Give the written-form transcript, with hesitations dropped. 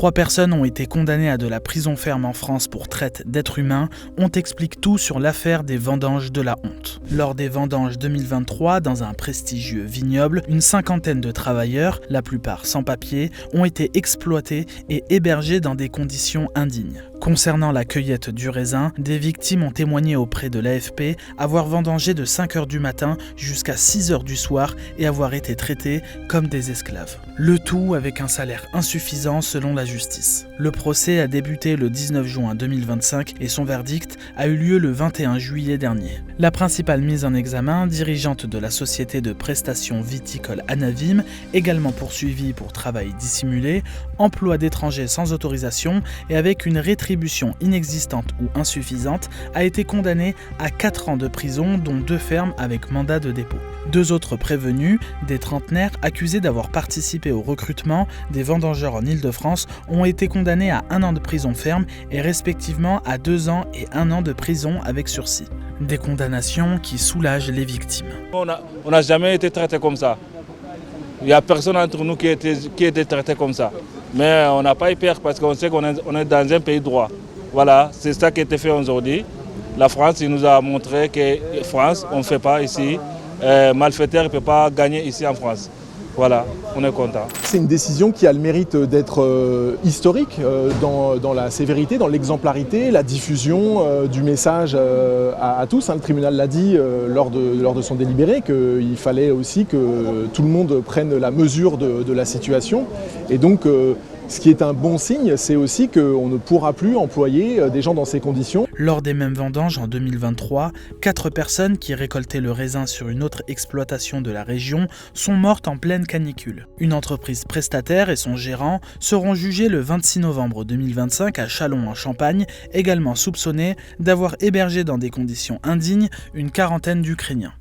3 personnes ont été condamnées à de la prison ferme en France pour traite d'êtres humains. On t'explique tout sur l'affaire des vendanges de la honte. Lors des vendanges 2023, dans un prestigieux vignoble, une cinquantaine de travailleurs, la plupart sans papier, ont été exploités et hébergés dans des conditions indignes. Concernant la cueillette du raisin, des victimes ont témoigné auprès de l'AFP avoir vendangé de 5h du matin jusqu'à 6h du soir et avoir été traités comme des esclaves. Le tout avec un salaire insuffisant selon la justice. Le procès a débuté le 19 juin 2025 et son verdict a eu lieu le 21 juillet dernier. La principale mise en examen, dirigeante de la société de prestations viticoles Anavim, également poursuivie pour travail dissimulé, emploi d'étrangers sans autorisation et avec une rétribution inexistante ou insuffisante, a été condamnée à 4 ans de prison, dont 2 fermes avec mandat de dépôt. 2 autres prévenus, des trentenaires accusés d'avoir participé au recrutement des vendangeurs en Île-de-France, ont été condamnés à 1 an de prison ferme et respectivement à 2 ans et 1 an de prison avec sursis. Des condamnations qui soulagent les victimes. On n'a jamais été traité comme ça. Il n'y a personne entre nous qui a été traité comme ça. Mais on n'a pas eu peur parce qu'on sait qu'on est dans un pays droit. Voilà, c'est ça qui a été fait aujourd'hui. La France, il nous a montré que France, on ne fait pas ici. Malfaiteur ne peut pas gagner ici en France. Voilà, on est content. C'est une décision qui a le mérite d'être historique dans la sévérité, dans l'exemplarité, la diffusion du message à tous. Le tribunal l'a dit lors de son délibéré qu'il fallait aussi que tout le monde prenne la mesure de la situation. Et donc, ce qui est un bon signe, c'est aussi qu'on ne pourra plus employer des gens dans ces conditions. Lors des mêmes vendanges en 2023, 4 personnes qui récoltaient le raisin sur une autre exploitation de la région sont mortes en pleine canicule. Une entreprise prestataire et son gérant seront jugés le 26 novembre 2025 à Châlons en Champagne, également soupçonnés d'avoir hébergé dans des conditions indignes une quarantaine d'Ukrainiens.